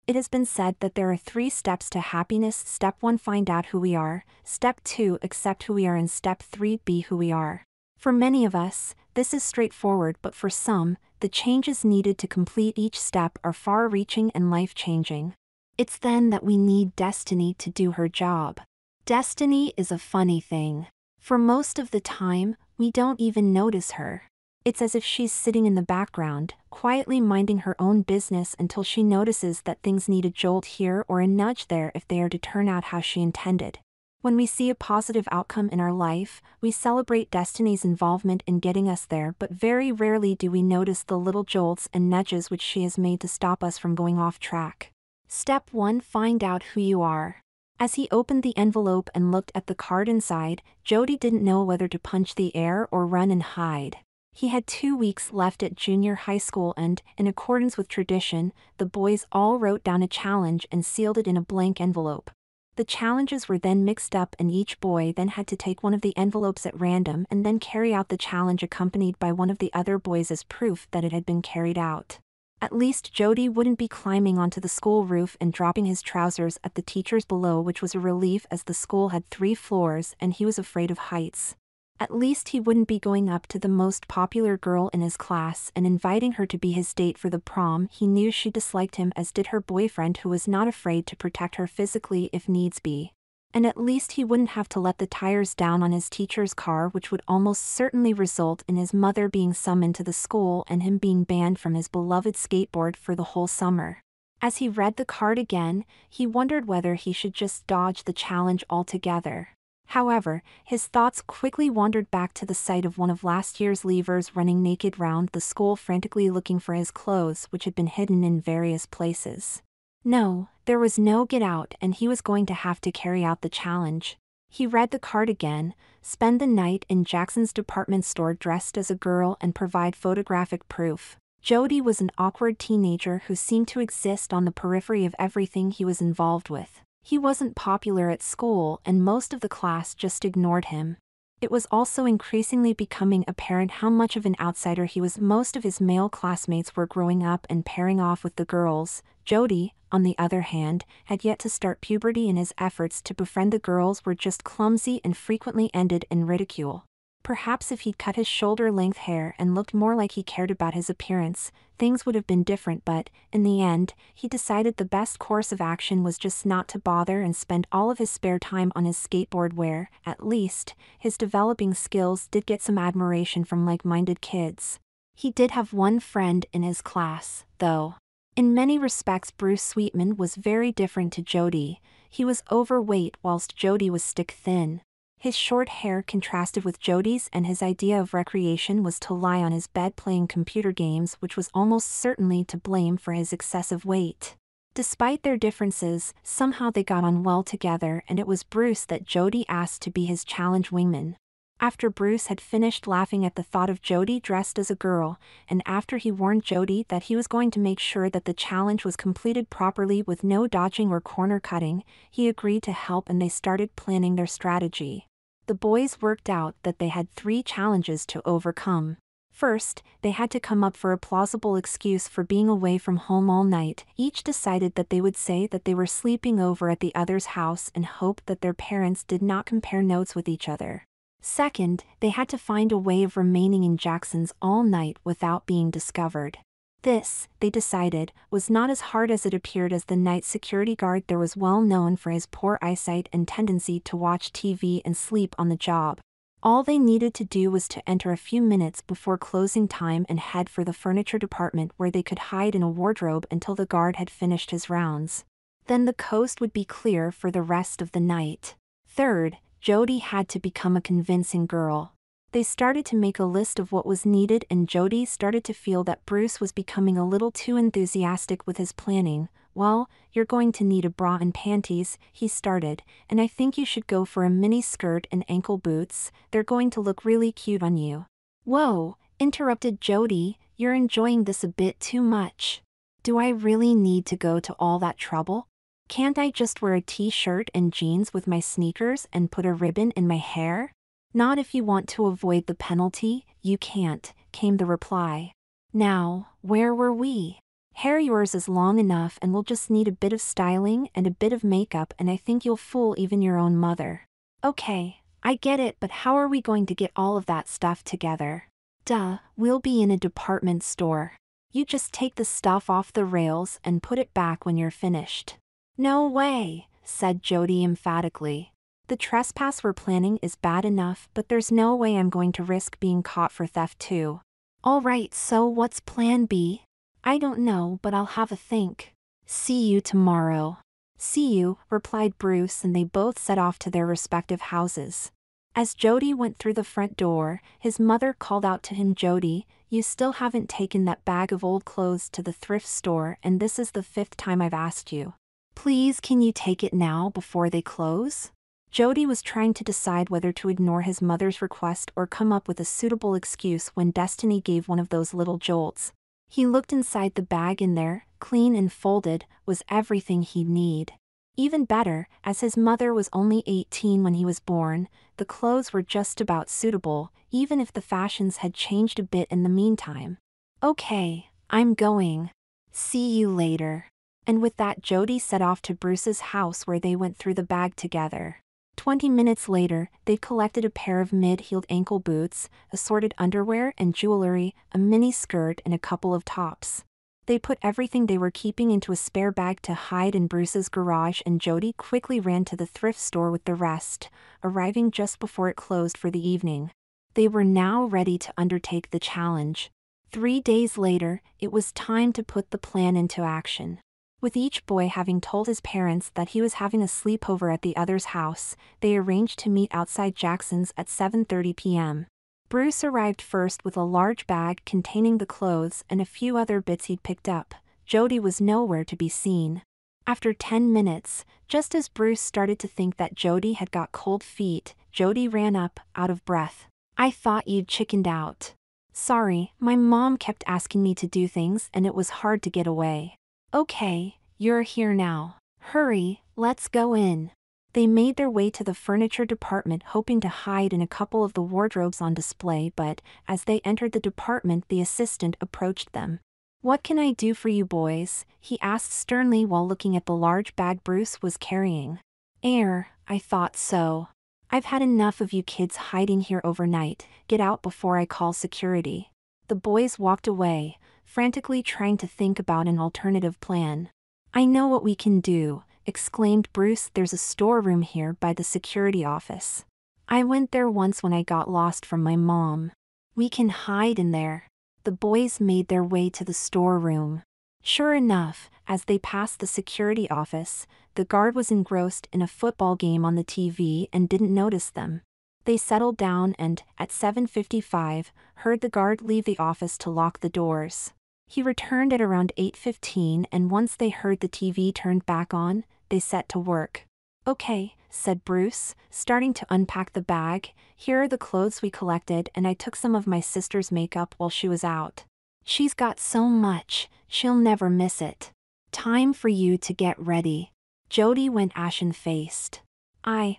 It has been said that there are 3 steps to happiness. Step 1, find out who we are. Step 2, accept who we are. And step 3, be who we are. For many of us, this is straightforward, but for some, the changes needed to complete each step are far-reaching and life-changing. It's then that we need destiny to do her job. Destiny is a funny thing. For most of the time, we don't even notice her. It's as if she's sitting in the background, quietly minding her own business until she notices that things need a jolt here or a nudge there if they are to turn out how she intended. When we see a positive outcome in our life, we celebrate destiny's involvement in getting us there, but very rarely do we notice the little jolts and nudges which she has made to stop us from going off track. Step 1, find out who you are. As he opened the envelope and looked at the card inside, Jody didn't know whether to punch the air or run and hide. He had 2 weeks left at junior high school and, in accordance with tradition, the boys all wrote down a challenge and sealed it in a blank envelope. The challenges were then mixed up and each boy then had to take one of the envelopes at random and then carry out the challenge accompanied by one of the other boys as proof that it had been carried out. At least Jody wouldn't be climbing onto the school roof and dropping his trousers at the teachers below, which was a relief as the school had 3 floors and he was afraid of heights. At least he wouldn't be going up to the most popular girl in his class and inviting her to be his date for the prom. He knew she disliked him, as did her boyfriend, who was not afraid to protect her physically if needs be. And at least he wouldn't have to let the tires down on his teacher's car, which would almost certainly result in his mother being summoned to the school and him being banned from his beloved skateboard for the whole summer. As he read the card again, he wondered whether he should just dodge the challenge altogether. However, his thoughts quickly wandered back to the sight of one of last year's leavers running naked round the school, frantically looking for his clothes, which had been hidden in various places. No, there was no get out, and he was going to have to carry out the challenge. He read the card again: spend the night in Jackson's department store dressed as a girl and provide photographic proof. Jody was an awkward teenager who seemed to exist on the periphery of everything he was involved with. He wasn't popular at school and most of the class just ignored him. It was also increasingly becoming apparent how much of an outsider he was. Most of his male classmates were growing up and pairing off with the girls. Jody, on the other hand, had yet to start puberty, and his efforts to befriend the girls were just clumsy and frequently ended in ridicule. Perhaps if he'd cut his shoulder-length hair and looked more like he cared about his appearance, things would have been different, but, in the end, he decided the best course of action was just not to bother and spend all of his spare time on his skateboard where, at least, his developing skills did get some admiration from like-minded kids. He did have one friend in his class, though. In many respects, Bruce Sweetman was very different to Jody. He was overweight whilst Jody was stick-thin. His short hair contrasted with Jody's, and his idea of recreation was to lie on his bed playing computer games, which was almost certainly to blame for his excessive weight. Despite their differences, somehow they got on well together, and it was Bruce that Jody asked to be his challenge wingman. After Bruce had finished laughing at the thought of Jody dressed as a girl, and after he warned Jody that he was going to make sure that the challenge was completed properly with no dodging or corner cutting, he agreed to help and they started planning their strategy. The boys worked out that they had 3 challenges to overcome. First, they had to come up for a plausible excuse for being away from home all night. Each decided that they would say that they were sleeping over at the other's house and hope that their parents did not compare notes with each other. Second, they had to find a way of remaining in Jackson's all night without being discovered. This, they decided, was not as hard as it appeared, as the night security guard there was well known for his poor eyesight and tendency to watch TV and sleep on the job. All they needed to do was to enter a few minutes before closing time and head for the furniture department, where they could hide in a wardrobe until the guard had finished his rounds. Then the coast would be clear for the rest of the night. Third, Jody had to become a convincing girl. They started to make a list of what was needed, and Jody started to feel that Bruce was becoming a little too enthusiastic with his planning. Well, you're going to need a bra and panties, he started, and I think you should go for a mini skirt and ankle boots. They're going to look really cute on you. Whoa, interrupted Jody, you're enjoying this a bit too much. Do I really need to go to all that trouble? Can't I just wear a t-shirt and jeans with my sneakers and put a ribbon in my hair? Not if you want to avoid the penalty, you can't, came the reply. Now, where were we? Hair yours is long enough and will just need a bit of styling and a bit of makeup, and I think you'll fool even your own mother. Okay, I get it, but how are we going to get all of that stuff together? Duh, we'll be in a department store. You just take the stuff off the rails and put it back when you're finished. No way, said Jody emphatically. The trespass we're planning is bad enough, but there's no way I'm going to risk being caught for theft too. All right, so what's plan B? I don't know, but I'll have a think. See you tomorrow. See you, replied Bruce, and they both set off to their respective houses. As Jody went through the front door, his mother called out to him, Jody, you still haven't taken that bag of old clothes to the thrift store, and this is the 5th time I've asked you. Please, can you take it now before they close? Jody was trying to decide whether to ignore his mother's request or come up with a suitable excuse when Destiny gave one of those little jolts. He looked inside the bag. In there, clean and folded, was everything he'd need. Even better, as his mother was only 18 when he was born, the clothes were just about suitable, even if the fashions had changed a bit in the meantime. Okay, I'm going. See you later. And with that, Jody set off to Bruce's house, where they went through the bag together. 20 minutes later, they'd collected a pair of mid-heeled ankle boots, assorted underwear and jewelry, a mini skirt, and a couple of tops. They put everything they were keeping into a spare bag to hide in Bruce's garage, and Jody quickly ran to the thrift store with the rest, arriving just before it closed for the evening. They were now ready to undertake the challenge. 3 days later, it was time to put the plan into action. With each boy having told his parents that he was having a sleepover at the other's house, they arranged to meet outside Jackson's at 7:30 p.m. Bruce arrived first with a large bag containing the clothes and a few other bits he'd picked up. Jody was nowhere to be seen. After 10 minutes, just as Bruce started to think that Jody had got cold feet, Jody ran up, out of breath. I thought you'd chickened out. Sorry, my mom kept asking me to do things and it was hard to get away. Okay, you're here now. Hurry, let's go in. They made their way to the furniture department, hoping to hide in a couple of the wardrobes on display, but as they entered the department, the assistant approached them. What can I do for you boys? He asked sternly while looking at the large bag Bruce was carrying. I thought so. I've had enough of you kids hiding here overnight. Get out before I call security. The boys walked away, frantically trying to think about an alternative plan. I know what we can do, exclaimed Bruce. There's a storeroom here by the security office. I went there once when I got lost from my mom. We can hide in there. The boys made their way to the storeroom. Sure enough, as they passed the security office, the guard was engrossed in a football game on the TV and didn't notice them. They settled down and, at 7:55, heard the guard leave the office to lock the doors. He returned at around 8:15, and once they heard the TV turned back on, they set to work. Okay, said Bruce, starting to unpack the bag. Here are the clothes we collected, and I took some of my sister's makeup while she was out. She's got so much, she'll never miss it. Time for you to get ready. Jody went ashen-faced. I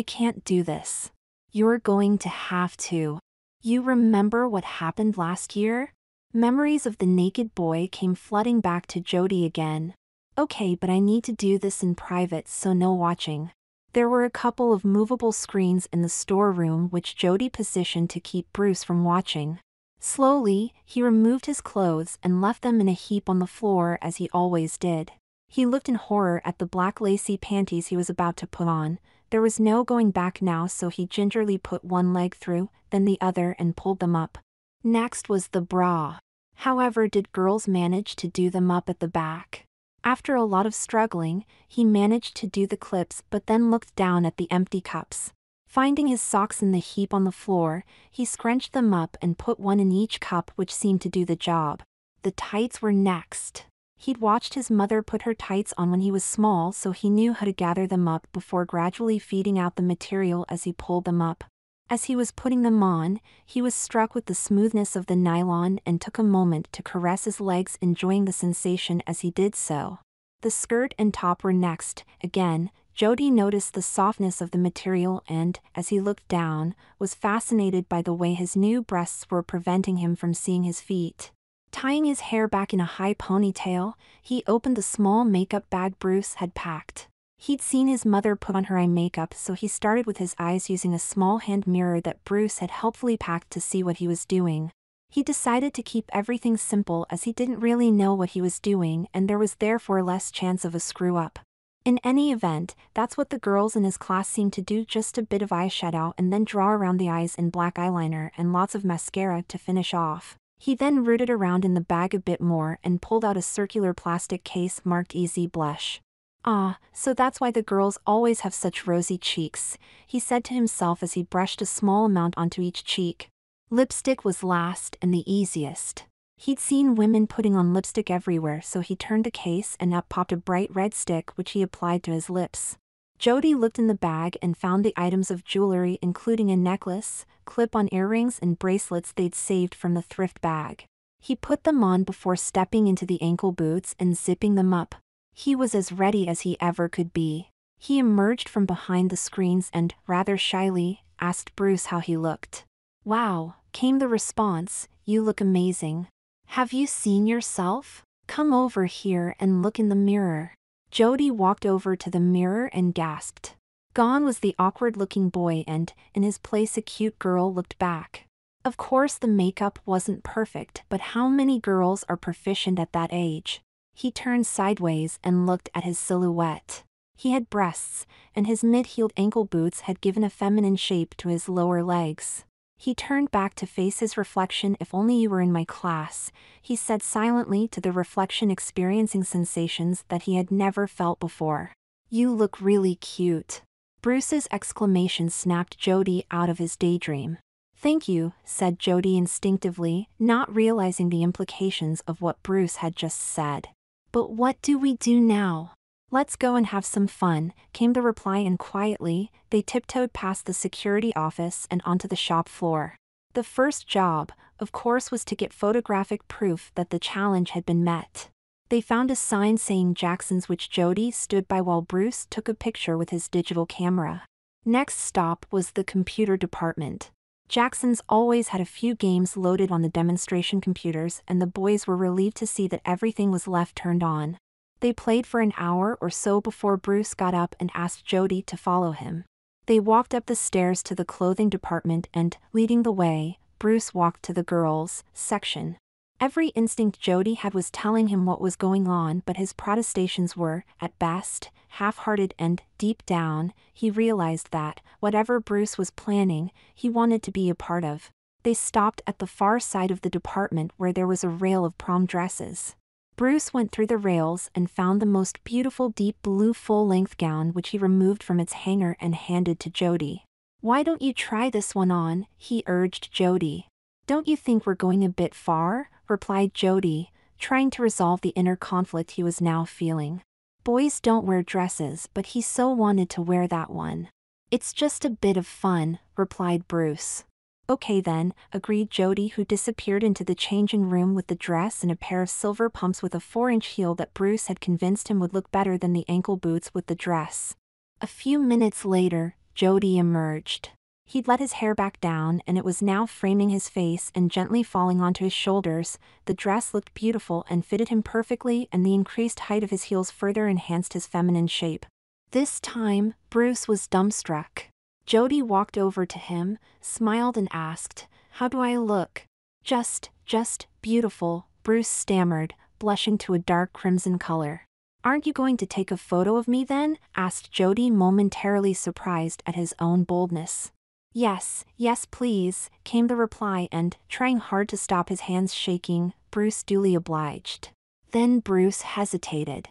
can't do this. You're going to have to. You remember what happened last year? Memories of the naked boy came flooding back to Jody again. Okay, but I need to do this in private, so no watching. There were a couple of movable screens in the storeroom which Jody positioned to keep Bruce from watching. Slowly, he removed his clothes and left them in a heap on the floor as he always did. He looked in horror at the black lacy panties he was about to put on. There was no going back now, so he gingerly put one leg through, then the other, and pulled them up. Next was the bra. However, did girls manage to do them up at the back? After a lot of struggling, he managed to do the clips, but then looked down at the empty cups. Finding his socks in the heap on the floor, he scrunched them up and put one in each cup, which seemed to do the job. The tights were next. He'd watched his mother put her tights on when he was small, so he knew how to gather them up before gradually feeding out the material as he pulled them up. As he was putting them on, he was struck with the smoothness of the nylon and took a moment to caress his legs, enjoying the sensation as he did so. The skirt and top were next. Again, Jody noticed the softness of the material and, as he looked down, was fascinated by the way his new breasts were preventing him from seeing his feet. Tying his hair back in a high ponytail, he opened the small makeup bag Bruce had packed. He'd seen his mother put on her eye makeup, so he started with his eyes using a small hand mirror that Bruce had helpfully packed to see what he was doing. He decided to keep everything simple as he didn't really know what he was doing and there was therefore less chance of a screw-up. In any event, that's what the girls in his class seemed to do, just a bit of eyeshadow and then draw around the eyes in black eyeliner and lots of mascara to finish off. He then rooted around in the bag a bit more and pulled out a circular plastic case marked Easy Blush. Ah, so that's why the girls always have such rosy cheeks, he said to himself as he brushed a small amount onto each cheek. Lipstick was last and the easiest. He'd seen women putting on lipstick everywhere, so he turned the case and up popped a bright red stick which he applied to his lips. Jody looked in the bag and found the items of jewelry including a necklace, clip-on earrings and bracelets they'd saved from the thrift bag. He put them on before stepping into the ankle boots and zipping them up. He was as ready as he ever could be. He emerged from behind the screens and, rather shyly, asked Bruce how he looked. "Wow," came the response, "you look amazing. Have you seen yourself? Come over here and look in the mirror." Jody walked over to the mirror and gasped. Gone was the awkward-looking boy and, in his place, a cute girl looked back. Of course the makeup wasn't perfect, but how many girls are proficient at that age? He turned sideways and looked at his silhouette. He had breasts, and his mid-heeled ankle boots had given a feminine shape to his lower legs. He turned back to face his reflection. "If only you were in my class," he said silently to the reflection, experiencing sensations that he had never felt before. "You look really cute." Bruce's exclamation snapped Jody out of his daydream. "Thank you," said Jody instinctively, not realizing the implications of what Bruce had just said. "But what do we do now?" "Let's go and have some fun," came the reply, and quietly, they tiptoed past the security office and onto the shop floor. The first job, of course, was to get photographic proof that the challenge had been met. They found a sign saying Jackson's, which Jody stood by while Bruce took a picture with his digital camera. Next stop was the computer department. Jackson's always had a few games loaded on the demonstration computers, and the boys were relieved to see that everything was left turned on. They played for an hour or so before Bruce got up and asked Jody to follow him. They walked up the stairs to the clothing department and, leading the way, Bruce walked to the girls' section. Every instinct Jody had was telling him what was going on, but his protestations were, at best, half-hearted and, deep down, he realized that, whatever Bruce was planning, he wanted to be a part of. They stopped at the far side of the department where there was a rail of prom dresses. Bruce went through the rails and found the most beautiful deep blue full-length gown, which he removed from its hanger and handed to Jody. "Why don't you try this one on?" he urged Jody. "Don't you think we're going a bit far?" replied Jody, trying to resolve the inner conflict he was now feeling. Boys don't wear dresses, but he so wanted to wear that one. "It's just a bit of fun," replied Bruce. "Okay then," agreed Jody, who disappeared into the changing room with the dress and a pair of silver pumps with a 4-inch heel that Bruce had convinced him would look better than the ankle boots with the dress. A few minutes later, Jody emerged. He'd let his hair back down and it was now framing his face and gently falling onto his shoulders. The dress looked beautiful and fitted him perfectly, and the increased height of his heels further enhanced his feminine shape. This time, Bruce was dumbstruck. Jody walked over to him, smiled and asked, "How do I look?" Just beautiful," Bruce stammered, blushing to a dark crimson color. "Aren't you going to take a photo of me then?" asked Jody, momentarily surprised at his own boldness. Yes, please," came the reply, and, trying hard to stop his hands shaking, Bruce duly obliged. Then Bruce hesitated.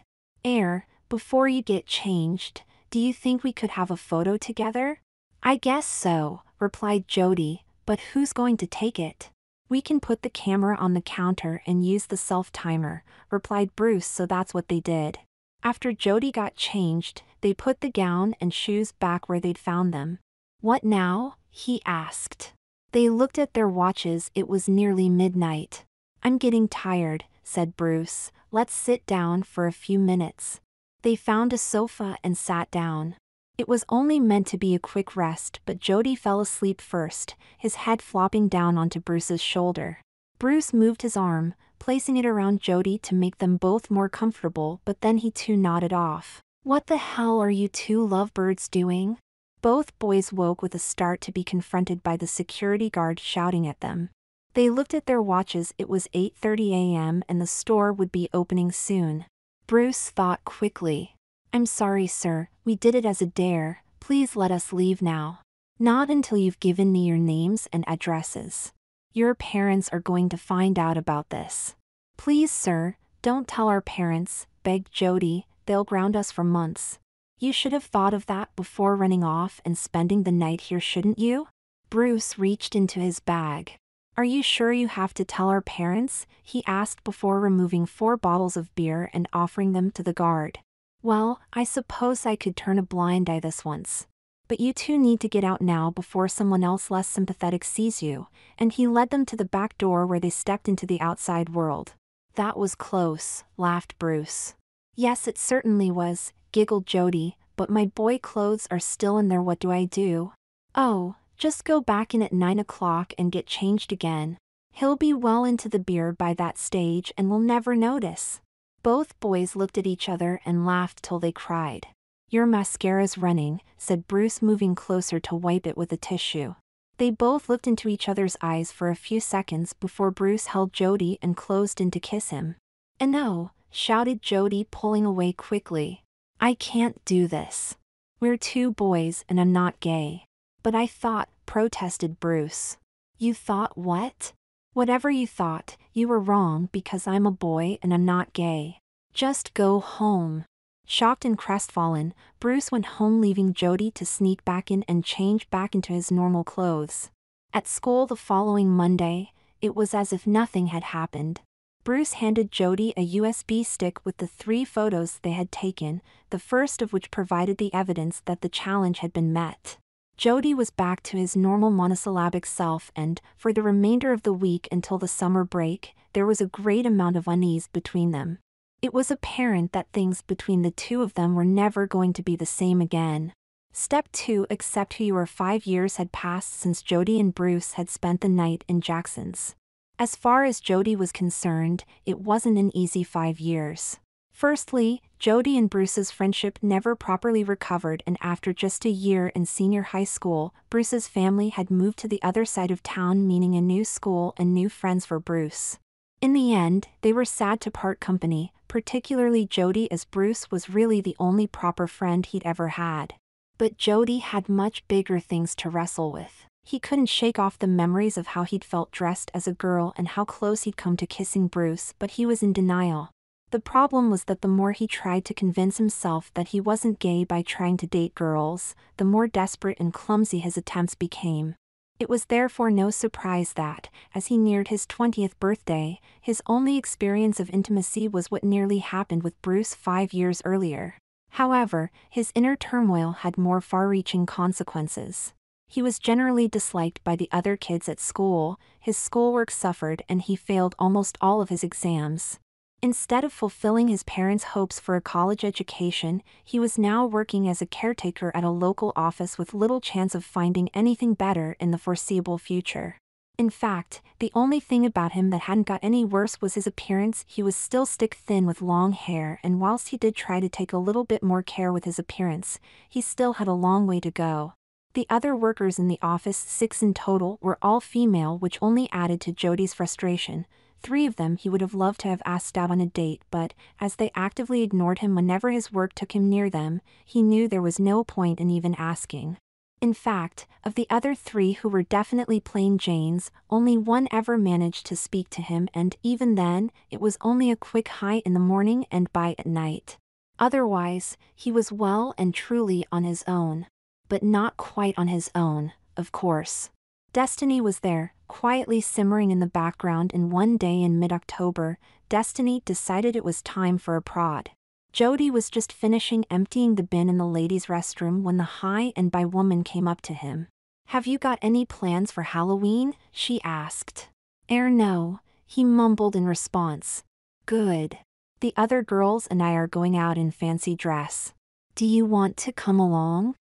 Before you get changed, do you think we could have a photo together?" "I guess so," replied Jody, "but who's going to take it?" "We can put the camera on the counter and use the self-timer," replied Bruce, so that's what they did. After Jody got changed, they put the gown and shoes back where they'd found them. "What now?" he asked. They looked at their watches. It was nearly midnight. "I'm getting tired," said Bruce. "Let's sit down for a few minutes." They found a sofa and sat down. It was only meant to be a quick rest, but Jody fell asleep first, his head flopping down onto Bruce's shoulder. Bruce moved his arm, placing it around Jody to make them both more comfortable, but then he too nodded off. "What the hell are you two lovebirds doing?" Both boys woke with a start to be confronted by the security guard shouting at them. They looked at their watches. It was 8:30 a.m. and the store would be opening soon. Bruce thought quickly. "I'm sorry, sir, we did it as a dare. Please let us leave now." "Not until you've given me your names and addresses. Your parents are going to find out about this." "Please, sir, don't tell our parents," begged Jody. "They'll ground us for months." "You should have thought of that before running off and spending the night here, shouldn't you?" Bruce reached into his bag. "Are you sure you have to tell our parents?" he asked before removing 4 bottles of beer and offering them to the guard. "Well, I suppose I could turn a blind eye this once. But you two need to get out now before someone else less sympathetic sees you," and he led them to the back door where they stepped into the outside world. "That was close," laughed Bruce. "Yes, it certainly was," giggled Jody, "but my boy clothes are still in there. What do I do?" "Oh, just go back in at 9 o'clock and get changed again. He'll be well into the beer by that stage and will never notice." Both boys looked at each other and laughed till they cried. "Your mascara's running," said Bruce, moving closer to wipe it with a tissue. They both looked into each other's eyes for a few seconds before Bruce held Jody and closed in to kiss him. "No," shouted Jody, pulling away quickly. "I can't do this. We're 2 boys and I'm not gay." "But I thought," protested Bruce. "You thought what?" "Whatever you thought, you were wrong because I'm a boy and I'm not gay. Just go home." Shocked and crestfallen, Bruce went home, leaving Jody to sneak back in and change back into his normal clothes. At school the following Monday, it was as if nothing had happened. Bruce handed Jody a USB stick with the 3 photos they had taken, the first of which provided the evidence that the challenge had been met. Jody was back to his normal monosyllabic self, and, for the remainder of the week until the summer break, there was a great amount of unease between them. It was apparent that things between the two of them were never going to be the same again. Step 2: accept who you are. 5 years had passed since Jody and Bruce had spent the night in Jackson's. As far as Jody was concerned, it wasn't an easy 5 years. Firstly, Jody and Bruce's friendship never properly recovered, and after just a year in senior high school, Bruce's family had moved to the other side of town, meaning a new school and new friends for Bruce. In the end, they were sad to part company, particularly Jody, as Bruce was really the only proper friend he'd ever had. But Jody had much bigger things to wrestle with. He couldn't shake off the memories of how he'd felt dressed as a girl and how close he'd come to kissing Bruce, but he was in denial. The problem was that the more he tried to convince himself that he wasn't gay by trying to date girls, the more desperate and clumsy his attempts became. It was therefore no surprise that, as he neared his 20th birthday, his only experience of intimacy was what nearly happened with Bruce 5 years earlier. However, his inner turmoil had more far-reaching consequences. He was generally disliked by the other kids at school, his schoolwork suffered, and he failed almost all of his exams. Instead of fulfilling his parents' hopes for a college education, he was now working as a caretaker at a local office with little chance of finding anything better in the foreseeable future. In fact, the only thing about him that hadn't got any worse was his appearance. He was still stick-thin with long hair, and whilst he did try to take a little bit more care with his appearance, he still had a long way to go. The other workers in the office, 6 in total, were all female, which only added to Jody's frustration. 3 of them he would have loved to have asked out on a date, but, as they actively ignored him whenever his work took him near them, he knew there was no point in even asking. In fact, of the other 3 who were definitely plain Janes, only 1 ever managed to speak to him, and even then, it was only a quick hi in the morning and bye at night. Otherwise, he was well and truly on his own. But not quite on his own, of course. Destiny was there, quietly simmering in the background, and one day in mid-October, Destiny decided it was time for a prod. Jody was just finishing emptying the bin in the ladies' restroom when the hi and bye woman came up to him. "Have you got any plans for Halloween?" she asked. No," he mumbled in response. "Good. The other girls and I are going out in fancy dress. Do you want to come along?"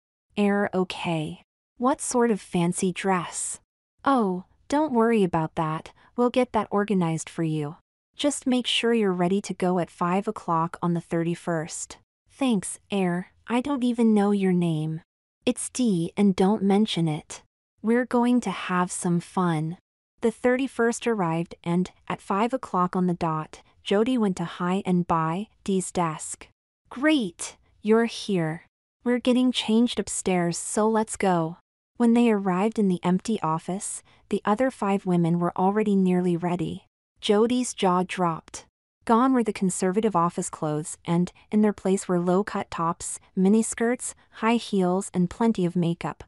Okay. What sort of fancy dress?" "Oh, don't worry about that, we'll get that organized for you." Just make sure you're ready to go at 5 o'clock on the 31st. Thanks, Air, I don't even know your name. It's Dee, and don't mention it. We're going to have some fun. The 31st arrived and, at 5 o'clock on the dot, Jody went to hi and by Dee's desk. Great, you're here. We're getting changed upstairs, so let's go. When they arrived in the empty office, the other 5 women were already nearly ready. Jody's jaw dropped. Gone were the conservative office clothes, and, in their place were low-cut tops, miniskirts, high heels, and plenty of makeup.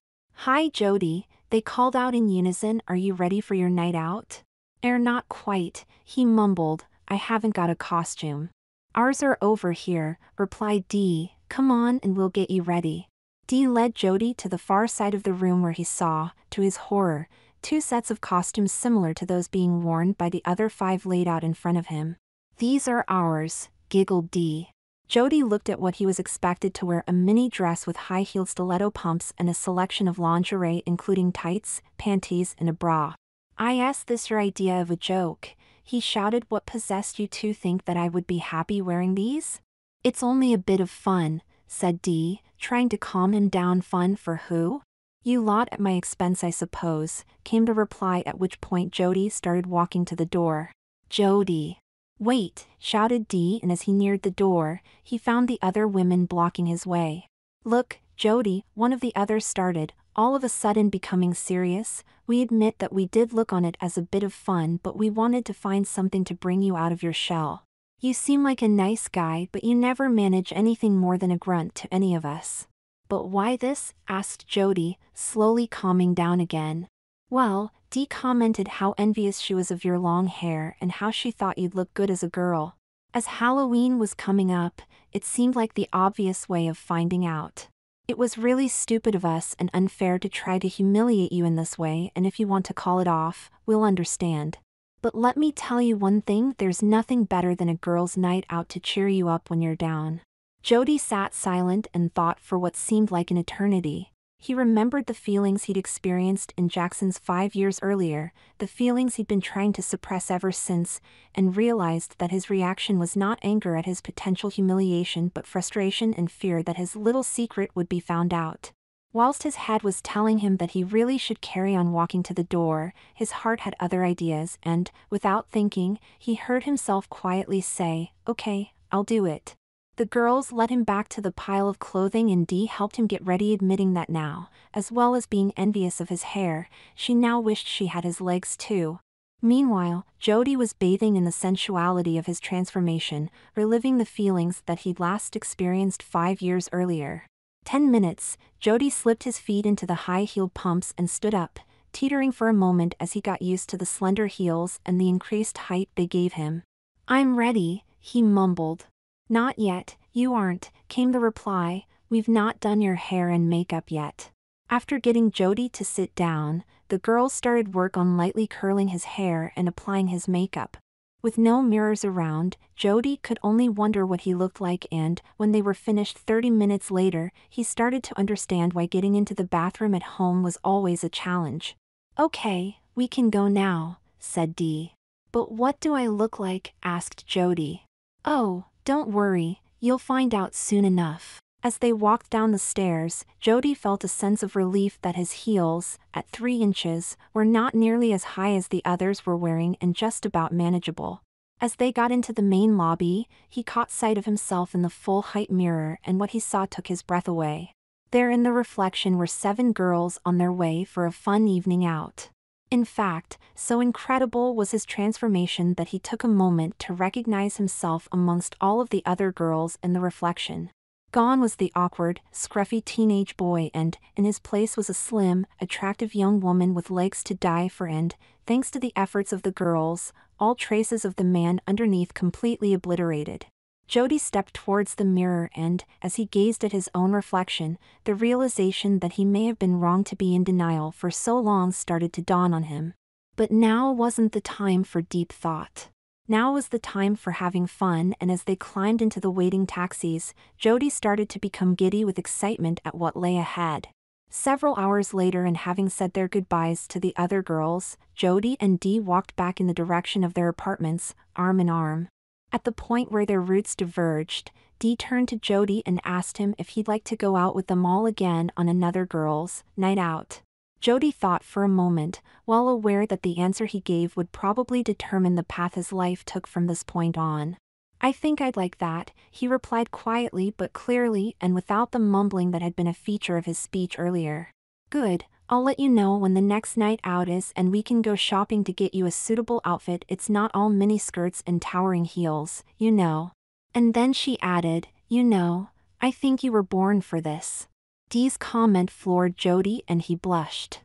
Hi Jody, they called out in unison. Are you ready for your night out? Not quite, he mumbled, I haven't got a costume. Ours are over here, replied Dee, come on and we'll get you ready. Dee led Jody to the far side of the room where he saw, to his horror, 2 sets of costumes similar to those being worn by the other 5 laid out in front of him. These are ours, giggled Dee. Jody looked at what he was expected to wear: a mini dress with high-heeled stiletto pumps and a selection of lingerie including tights, panties, and a bra. I asked this your idea of a joke, he shouted. What possessed you to think that I would be happy wearing these? It's only a bit of fun, said Dee, trying to calm him down. Fun for who? You lot at my expense I suppose, came the reply, at which point Jody started walking to the door. Jody. Wait, shouted Dee, and as he neared the door, he found the other women blocking his way. Look, Jody, one of the others started, all of a sudden becoming serious, we admit that we did look on it as a bit of fun, but we wanted to find something to bring you out of your shell. You seem like a nice guy, but you never manage anything more than a grunt to any of us. But why this? Asked Jody, slowly calming down again. Well, Dee commented how envious she was of your long hair and how she thought you'd look good as a girl. As Halloween was coming up, it seemed like the obvious way of finding out. It was really stupid of us and unfair to try to humiliate you in this way, and if you want to call it off, we'll understand. But let me tell you one thing, there's nothing better than a girl's night out to cheer you up when you're down. Jody sat silent and thought for what seemed like an eternity. He remembered the feelings he'd experienced in Jackson's 5 years earlier, the feelings he'd been trying to suppress ever since, and realized that his reaction was not anger at his potential humiliation but frustration and fear that his little secret would be found out. Whilst his head was telling him that he really should carry on walking to the door, his heart had other ideas and, without thinking, he heard himself quietly say, "Okay, I'll do it." The girls led him back to the pile of clothing and Dee helped him get ready, admitting that now, as well as being envious of his hair, she now wished she had his legs too. Meanwhile, Jody was bathing in the sensuality of his transformation, reliving the feelings that he'd last experienced 5 years earlier. 10 minutes, Jody slipped his feet into the high-heeled pumps and stood up, teetering for a moment as he got used to the slender heels and the increased height they gave him. I'm ready, he mumbled. Not yet, you aren't, came the reply, we've not done your hair and makeup yet. After getting Jody to sit down, the girls started work on lightly curling his hair and applying his makeup. With no mirrors around, Jody could only wonder what he looked like, and, when they were finished 30 minutes later, he started to understand why getting into the bathroom at home was always a challenge. Okay, we can go now, said Dee. But what do I look like? Asked Jody. Oh, don't worry, you'll find out soon enough. As they walked down the stairs, Jody felt a sense of relief that his heels, at 3 inches, were not nearly as high as the others were wearing and just about manageable. As they got into the main lobby, he caught sight of himself in the full-height mirror, and what he saw took his breath away. There in the reflection were 7 girls on their way for a fun evening out. In fact, so incredible was his transformation that he took a moment to recognize himself amongst all of the other girls in the reflection. Gone was the awkward, scruffy teenage boy, and, in his place was a slim, attractive young woman with legs to die for, and, thanks to the efforts of the girls, all traces of the man underneath completely obliterated. Jody stepped towards the mirror and, as he gazed at his own reflection, the realization that he may have been wrong to be in denial for so long started to dawn on him. But now wasn't the time for deep thought. Now was the time for having fun, and as they climbed into the waiting taxis, Jody started to become giddy with excitement at what lay ahead. Several hours later, and having said their goodbyes to the other girls, Jody and Dee walked back in the direction of their apartments, arm in arm. At the point where their routes diverged, Dee turned to Jody and asked him if he'd like to go out with them all again on another girls' night out. Jody thought for a moment, well aware that the answer he gave would probably determine the path his life took from this point on. "I think I'd like that," he replied quietly but clearly and without the mumbling that had been a feature of his speech earlier. "Good, I'll let you know when the next night out is and we can go shopping to get you a suitable outfit. It's not all miniskirts and towering heels, you know." And then she added, "You know, I think you were born for this." Dee's comment floored Jody and he blushed.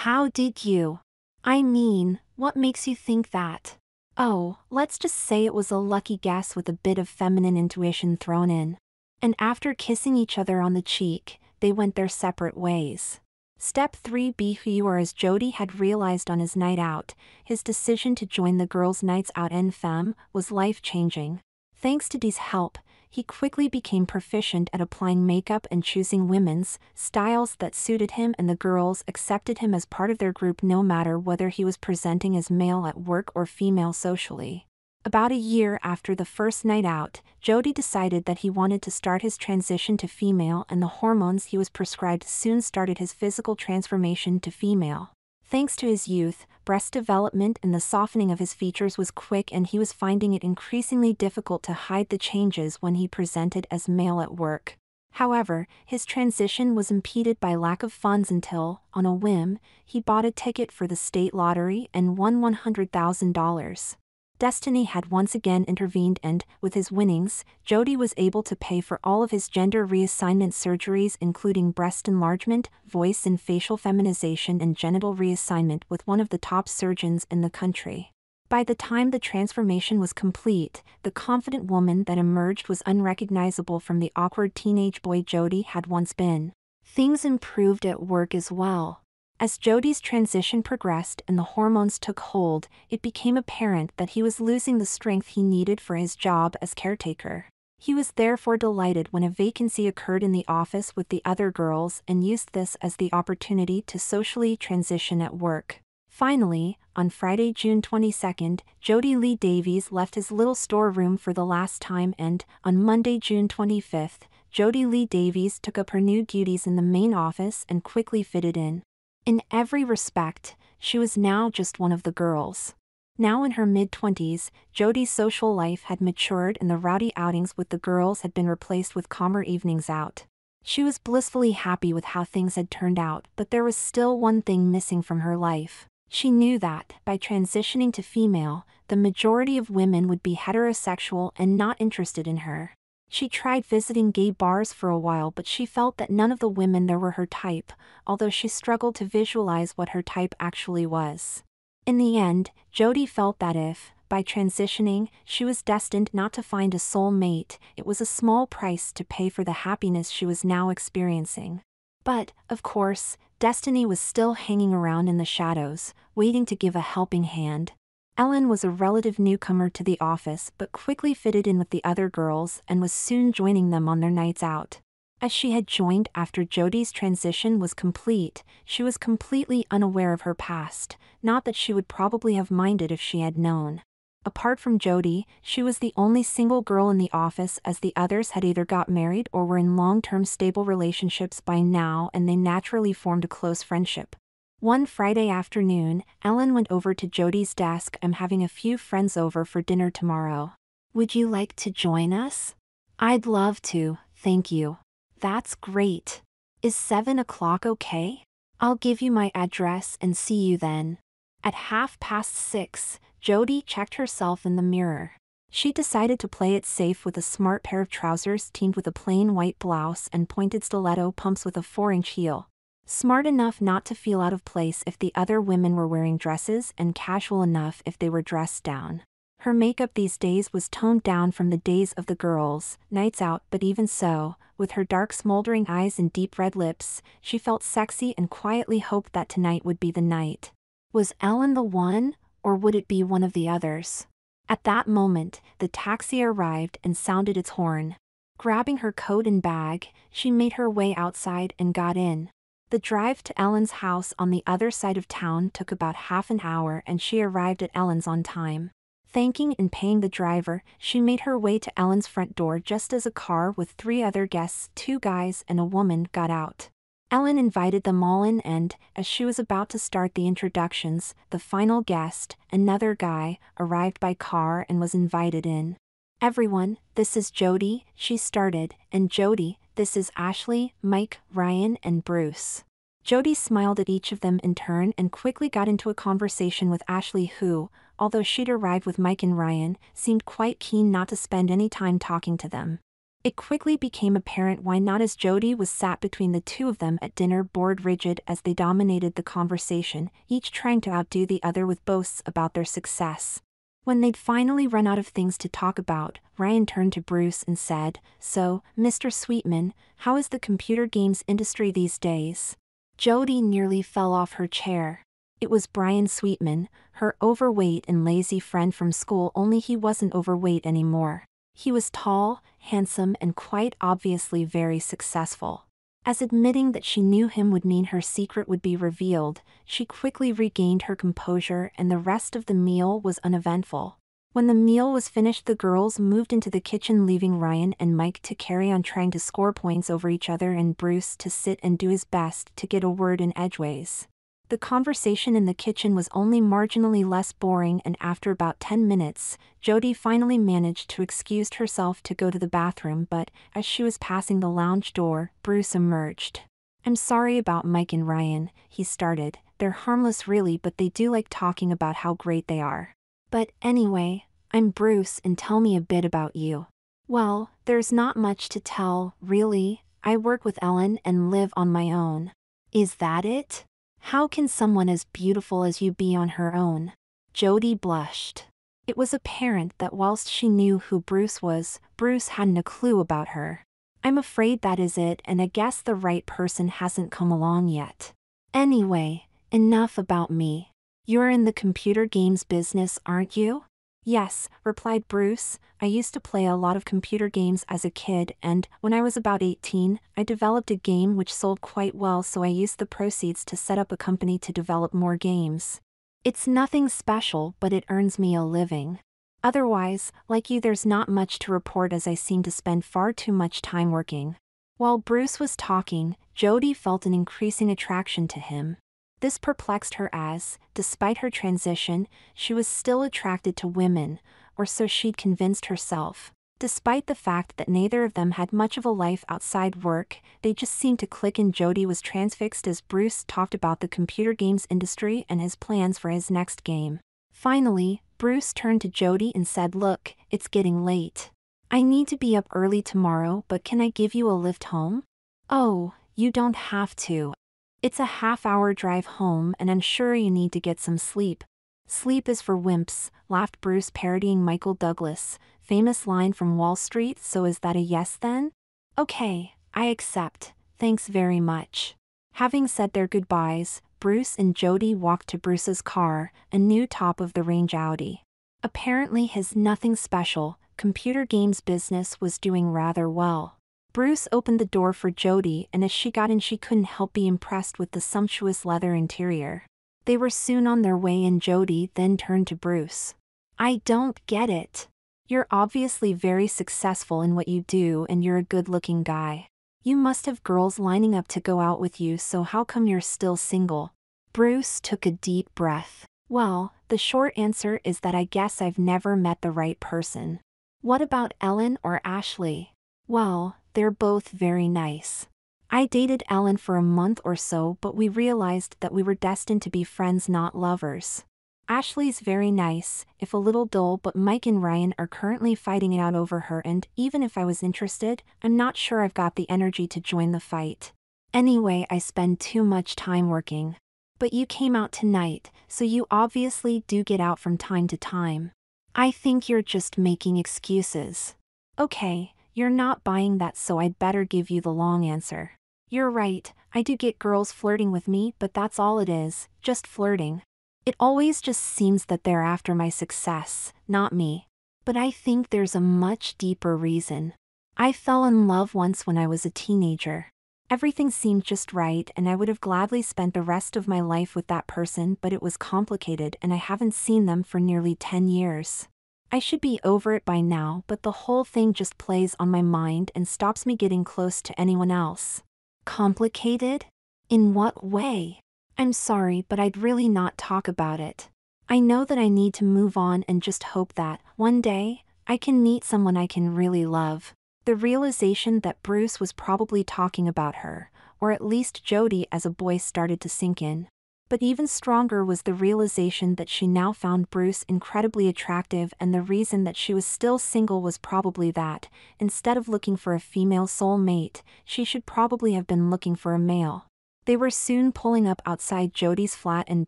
"How did you? I mean, what makes you think that?" "Oh, let's just say it was a lucky guess with a bit of feminine intuition thrown in." And after kissing each other on the cheek, they went their separate ways. Step 3: Be who you are. As Jody had realized on his night out, his decision to join the girls' nights out en femme was life-changing. Thanks to Dee's help, he quickly became proficient at applying makeup and choosing women's styles that suited him, and the girls accepted him as part of their group no matter whether he was presenting as male at work or female socially. About a year after the first night out, Jody decided that he wanted to start his transition to female, and the hormones he was prescribed soon started his physical transformation to female. Thanks to his youth, breast development and the softening of his features was quick, and he was finding it increasingly difficult to hide the changes when he presented as male at work. However, his transition was impeded by lack of funds until, on a whim, he bought a ticket for the state lottery and won $100,000. Destiny had once again intervened and, with his winnings, Jody was able to pay for all of his gender reassignment surgeries, including breast enlargement, voice and facial feminization, and genital reassignment, with one of the top surgeons in the country. By the time the transformation was complete, the confident woman that emerged was unrecognizable from the awkward teenage boy Jody had once been. Things improved at work as well. As Jody's transition progressed and the hormones took hold, it became apparent that he was losing the strength he needed for his job as caretaker. He was therefore delighted when a vacancy occurred in the office with the other girls and used this as the opportunity to socially transition at work. Finally, on Friday, June 22nd, Jody Lee Davies left his little storeroom for the last time, and, on Monday, June 25th, Jody Lee Davies took up her new duties in the main office and quickly fitted in. In every respect, she was now just one of the girls. Now in her mid-20s, Jody's social life had matured and the rowdy outings with the girls had been replaced with calmer evenings out. She was blissfully happy with how things had turned out, but there was still one thing missing from her life. She knew that, by transitioning to female, the majority of women would be heterosexual and not interested in her. She tried visiting gay bars for a while, but she felt that none of the women there were her type, although she struggled to visualize what her type actually was. In the end, Jody felt that if, by transitioning, she was destined not to find a soul mate, it was a small price to pay for the happiness she was now experiencing. But, of course, destiny was still hanging around in the shadows, waiting to give a helping hand. Ellen was a relative newcomer to the office but quickly fitted in with the other girls and was soon joining them on their nights out. As she had joined after Jody's transition was complete, she was completely unaware of her past, not that she would probably have minded if she had known. Apart from Jody, she was the only single girl in the office, as the others had either got married or were in long-term stable relationships by now, and they naturally formed a close friendship. One Friday afternoon, Ellen went over to Jody's desk. "I'm having a few friends over for dinner tomorrow. Would you like to join us?" "I'd love to, thank you." "That's great. Is 7 o'clock okay? I'll give you my address and see you then." At 6:30, Jody checked herself in the mirror. She decided to play it safe with a smart pair of trousers teamed with a plain white blouse and pointed stiletto pumps with a 4-inch heel. Smart enough not to feel out of place if the other women were wearing dresses, and casual enough if they were dressed down. Her makeup these days was toned down from the days of the girls' nights out, but even so, with her dark smoldering eyes and deep red lips, she felt sexy and quietly hoped that tonight would be the night. Was Ellen the one, or would it be one of the others? At that moment, the taxi arrived and sounded its horn. Grabbing her coat and bag, she made her way outside and got in. The drive to Ellen's house on the other side of town took about half an hour and she arrived at Ellen's on time. Thanking and paying the driver, she made her way to Ellen's front door just as a car with 3 other guests, 2 guys and a woman, got out. Ellen invited them all in and, as she was about to start the introductions, the final guest, another guy, arrived by car and was invited in. "Everyone, this is Jody," she started, "and Jody, this is Ashley, Mike, Ryan and Bruce." Jody smiled at each of them in turn and quickly got into a conversation with Ashley who, although she'd arrived with Mike and Ryan, seemed quite keen not to spend any time talking to them. It quickly became apparent why not, as Jody was sat between the 2 of them at dinner, bored rigid as they dominated the conversation, each trying to outdo the other with boasts about their success. When they'd finally run out of things to talk about, Ryan turned to Bruce and said, "So, Mr. Sweetman, how is the computer games industry these days?" Jody nearly fell off her chair. It was Brian Sweetman, her overweight and lazy friend from school, only he wasn't overweight anymore. He was tall, handsome and quite obviously very successful. As admitting that she knew him would mean her secret would be revealed, she quickly regained her composure and the rest of the meal was uneventful. When the meal was finished, the girls moved into the kitchen, leaving Ryan and Mike to carry on trying to score points over each other and Bruce to sit and do his best to get a word in edgeways. The conversation in the kitchen was only marginally less boring, and after about 10 minutes, Jody finally managed to excuse herself to go to the bathroom, but as she was passing the lounge door, Bruce emerged. "I'm sorry about Mike and Ryan," he started. "They're harmless really, but they do like talking about how great they are. But anyway, I'm Bruce and tell me a bit about you." "Well, there's not much to tell, really. I work with Ellen and live on my own." "Is that it? How can someone as beautiful as you be on her own?" Jody blushed. It was apparent that whilst she knew who Bruce was, Bruce hadn't a clue about her. "I'm afraid that is it, and I guess the right person hasn't come along yet. Anyway, enough about me. You're in the computer games business, aren't you?" "Yes," replied Bruce. "I used to play a lot of computer games as a kid, and when I was about 18, I developed a game which sold quite well, so I used the proceeds to set up a company to develop more games. It's nothing special, but it earns me a living. Otherwise, like you, there's not much to report as I seem to spend far too much time working." While Bruce was talking, Jody felt an increasing attraction to him. This perplexed her as, despite her transition, she was still attracted to women, or so she'd convinced herself. Despite the fact that neither of them had much of a life outside work, they just seemed to click, and Jody was transfixed as Bruce talked about the computer games industry and his plans for his next game. Finally, Bruce turned to Jody and said, "Look, it's getting late. I need to be up early tomorrow, but can I give you a lift home?" "Oh, you don't have to. It's a half-hour drive home and I'm sure you need to get some sleep." "Sleep is for wimps," laughed Bruce, parodying Michael Douglas' famous line from Wall Street. "So is that a yes then?" "Okay, I accept, thanks very much." Having said their goodbyes, Bruce and Jody walked to Bruce's car, a new top-of-the-range Audi. Apparently his nothing special, computer games business was doing rather well. Bruce opened the door for Jody, and as she got in she couldn't help be impressed with the sumptuous leather interior. They were soon on their way and Jody then turned to Bruce. "I don't get it. You're obviously very successful in what you do and you're a good-looking guy. You must have girls lining up to go out with you, so how come you're still single?" Bruce took a deep breath. "Well, the short answer is that I guess I've never met the right person." "What about Ellen or Ashley?" "Well, they're both very nice. I dated Ellen for a month or so, but we realized that we were destined to be friends, not lovers. Ashley's very nice, if a little dull, but Mike and Ryan are currently fighting it out over her, and even if I was interested, I'm not sure I've got the energy to join the fight. Anyway, I spend too much time working. But you came out tonight, so you obviously do get out from time to time." "I think you're just making excuses." "Okay, you're not buying that, so I'd better give you the long answer. You're right, I do get girls flirting with me, but that's all it is, just flirting. It always just seems that they're after my success, not me. But I think there's a much deeper reason. I fell in love once when I was a teenager. Everything seemed just right and I would have gladly spent the rest of my life with that person, but it was complicated and I haven't seen them for nearly 10 years. I should be over it by now, but the whole thing just plays on my mind and stops me getting close to anyone else. Complicated? In what way? I'm sorry, but I'd really not talk about it. I know that I need to move on and just hope that, one day, I can meet someone I can really love. The realization that Bruce was probably talking about her, or at least Jody as a boy, started to sink in. But even stronger was the realization that she now found Bruce incredibly attractive, and the reason that she was still single was probably that, instead of looking for a female soulmate, she should probably have been looking for a male. They were soon pulling up outside Jody's flat and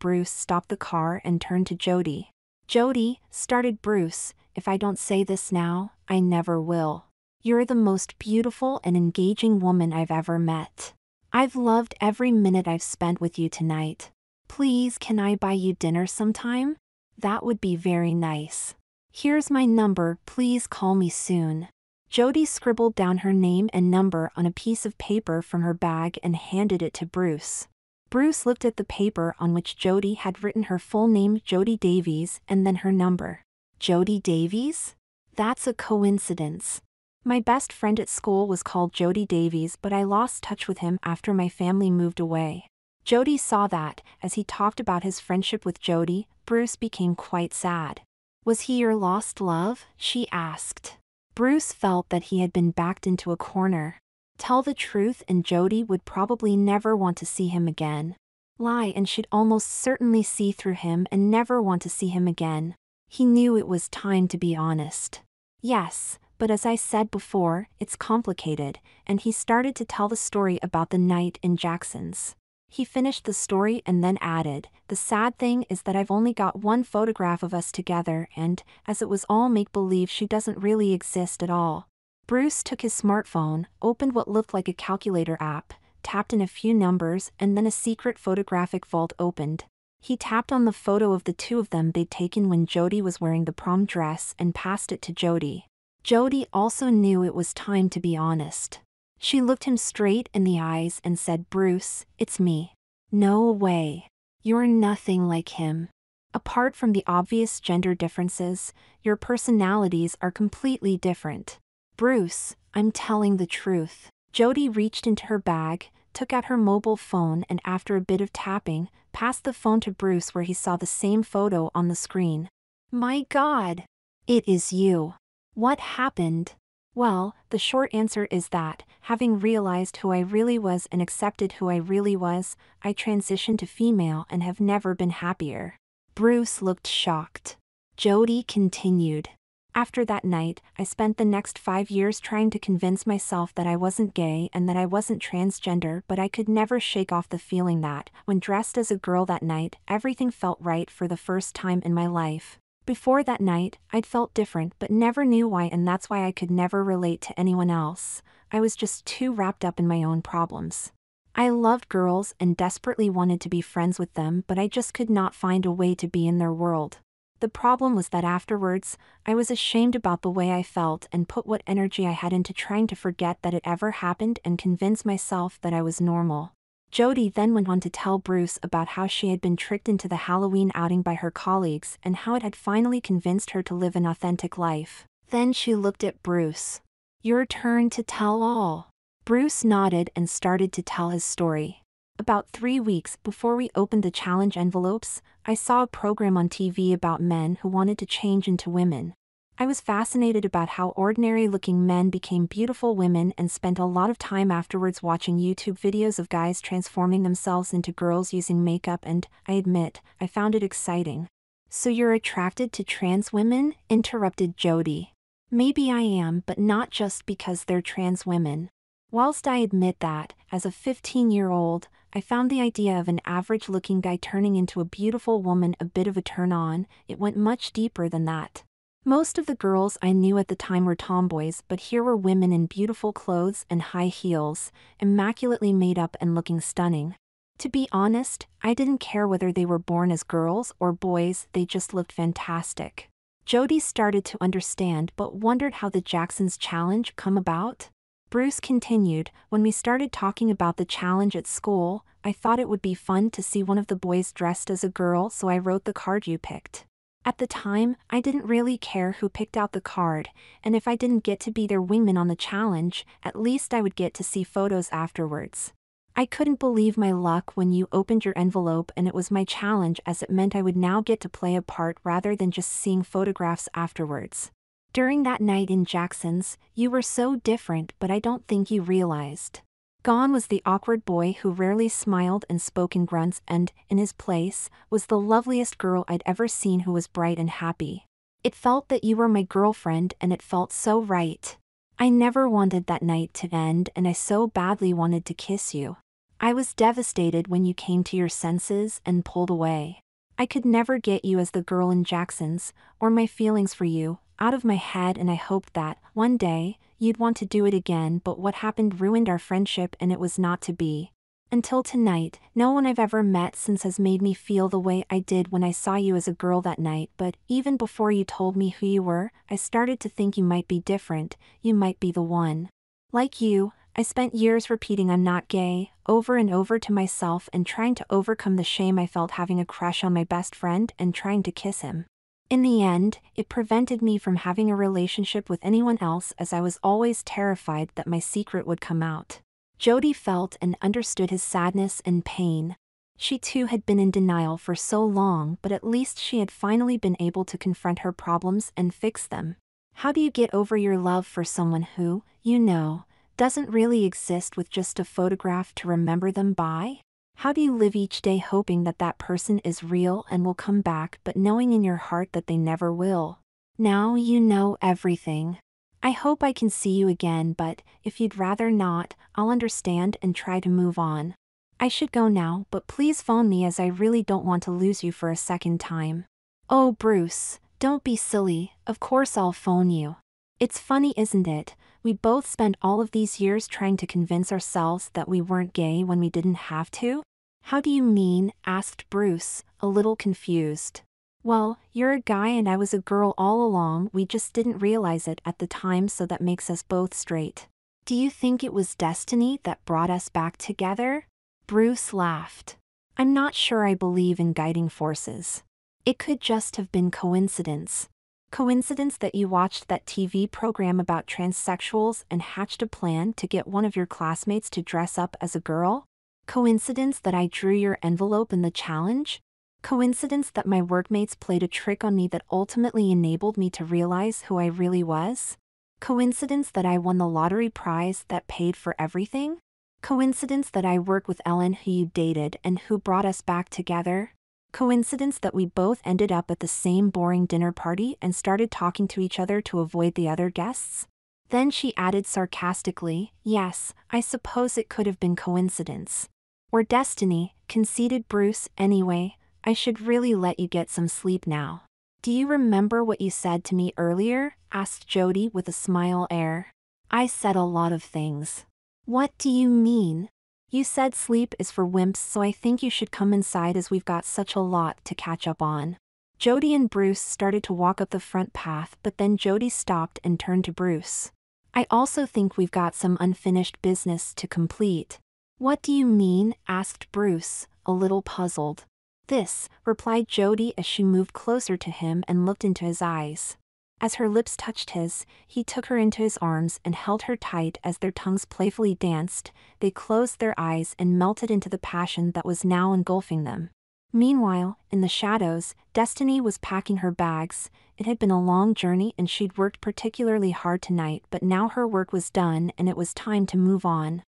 Bruce stopped the car and turned to Jody. "Jody," started Bruce, "if I don't say this now, I never will. You're the most beautiful and engaging woman I've ever met. I've loved every minute I've spent with you tonight. Please, can I buy you dinner sometime? That would be very nice. Here's my number, please call me soon." Jody scribbled down her name and number on a piece of paper from her bag and handed it to Bruce. Bruce looked at the paper on which Jody had written her full name, Jody Davies, and then her number. Jody Davies? That's a coincidence. My best friend at school was called Jody Davies, but I lost touch with him after my family moved away. Jody saw that, as he talked about his friendship with Jody, Bruce became quite sad. "Was he your lost love?" she asked. Bruce felt that he had been backed into a corner. Tell the truth and Jody would probably never want to see him again. Lie and she'd almost certainly see through him and never want to see him again. He knew it was time to be honest. "Yes, but as I said before, it's complicated," and he started to tell the story about the night in Jackson's. He finished the story and then added, "The sad thing is that I've only got one photograph of us together and, as it was all make-believe, she doesn't really exist at all." Bruce took his smartphone, opened what looked like a calculator app, tapped in a few numbers, and then a secret photographic vault opened. He tapped on the photo of the two of them they'd taken when Jody was wearing the prom dress and passed it to Jody. Jody also knew it was time to be honest. She looked him straight in the eyes and said, "Bruce, it's me." "No way. You're nothing like him. Apart from the obvious gender differences, your personalities are completely different." "Bruce, I'm telling the truth." Jody reached into her bag, took out her mobile phone and after a bit of tapping, passed the phone to Bruce where he saw the same photo on the screen. "My God! It is you. What happened?" "Well, the short answer is that, having realized who I really was and accepted who I really was, I transitioned to female and have never been happier." Bruce looked shocked. Jody continued. "After that night, I spent the next 5 years trying to convince myself that I wasn't gay and that I wasn't transgender, but I could never shake off the feeling that, when dressed as a girl that night, everything felt right for the first time in my life. Before that night, I'd felt different but never knew why, and that's why I could never relate to anyone else. I was just too wrapped up in my own problems. I loved girls and desperately wanted to be friends with them, but I just could not find a way to be in their world. The problem was that afterwards, I was ashamed about the way I felt and put what energy I had into trying to forget that it ever happened and convince myself that I was normal." Jody then went on to tell Bruce about how she had been tricked into the Halloween outing by her colleagues and how it had finally convinced her to live an authentic life. Then she looked at Bruce. "Your turn to tell all." Bruce nodded and started to tell his story. "About 3 weeks before we opened the challenge envelopes, I saw a program on TV about men who wanted to change into women. I was fascinated about how ordinary-looking men became beautiful women and spent a lot of time afterwards watching YouTube videos of guys transforming themselves into girls using makeup, and, I admit, I found it exciting." "So you're attracted to trans women?" interrupted Jody. "Maybe I am, but not just because they're trans women. Whilst I admit that, as a 15-year-old, I found the idea of an average-looking guy turning into a beautiful woman a bit of a turn-on, it went much deeper than that. Most of the girls I knew at the time were tomboys, but here were women in beautiful clothes and high heels, immaculately made up and looking stunning. To be honest, I didn't care whether they were born as girls or boys, they just looked fantastic." Jody started to understand but wondered how the Jackson's challenge come about. Bruce continued, when we started talking about the challenge at school, I thought it would be fun to see one of the boys dressed as a girl, so I wrote the card you picked. At the time, I didn't really care who picked out the card, and if I didn't get to be their wingman on the challenge, at least I would get to see photos afterwards. I couldn't believe my luck when you opened your envelope and it was my challenge, as it meant I would now get to play a part rather than just seeing photographs afterwards. During that night in Jackson's, you were so different, but I don't think you realized. Gone was the awkward boy who rarely smiled and spoke in grunts, and, in his place, was the loveliest girl I'd ever seen who was bright and happy. It felt that you were my girlfriend, and it felt so right. I never wanted that night to end, and I so badly wanted to kiss you. I was devastated when you came to your senses and pulled away. I could never get you as the girl in Jackson's, or my feelings for you, out of my head, and I hoped that, one day, you'd want to do it again, but what happened ruined our friendship and it was not to be. Until tonight, no one I've ever met since has made me feel the way I did when I saw you as a girl that night, but even before you told me who you were, I started to think you might be different, you might be the one. Like you, I spent years repeating I'm not gay, over and over to myself, and trying to overcome the shame I felt having a crush on my best friend and trying to kiss him. In the end, it prevented me from having a relationship with anyone else, as I was always terrified that my secret would come out. Jody felt and understood his sadness and pain. She too had been in denial for so long, but at least she had finally been able to confront her problems and fix them. How do you get over your love for someone who, you know, doesn't really exist with just a photograph to remember them by? How do you live each day hoping that that person is real and will come back, but knowing in your heart that they never will? Now you know everything. I hope I can see you again, but if you'd rather not, I'll understand and try to move on. I should go now, but please phone me, as I really don't want to lose you for a second time. Oh, Bruce, don't be silly, of course I'll phone you. It's funny, isn't it? We both spent all of these years trying to convince ourselves that we weren't gay when we didn't have to. How do you mean? Asked Bruce, a little confused. Well, you're a guy and I was a girl all along, we just didn't realize it at the time, so that makes us both straight. Do you think it was destiny that brought us back together? Bruce laughed. I'm not sure I believe in guiding forces. It could just have been coincidence. Coincidence that you watched that TV program about transsexuals and hatched a plan to get one of your classmates to dress up as a girl? Coincidence that I drew your envelope in the challenge? Coincidence that my workmates played a trick on me that ultimately enabled me to realize who I really was? Coincidence that I won the lottery prize that paid for everything? Coincidence that I work with Ellen, who you dated and who brought us back together? Coincidence that we both ended up at the same boring dinner party and started talking to each other to avoid the other guests? Then she added sarcastically, yes, I suppose it could have been coincidence. Or destiny, conceded Bruce. Anyway, I should really let you get some sleep now. Do you remember what you said to me earlier? Asked Jody with a smile air. I said a lot of things. What do you mean? You said sleep is for wimps, so I think you should come inside, as we've got such a lot to catch up on. Jody and Bruce started to walk up the front path, but then Jody stopped and turned to Bruce. I also think we've got some unfinished business to complete. What do you mean? Asked Bruce, a little puzzled. This, replied Jody as she moved closer to him and looked into his eyes. As her lips touched his, he took her into his arms and held her tight. As their tongues playfully danced, they closed their eyes and melted into the passion that was now engulfing them. Meanwhile, in the shadows, Destiny was packing her bags. It had been a long journey and she'd worked particularly hard tonight, but now her work was done and it was time to move on.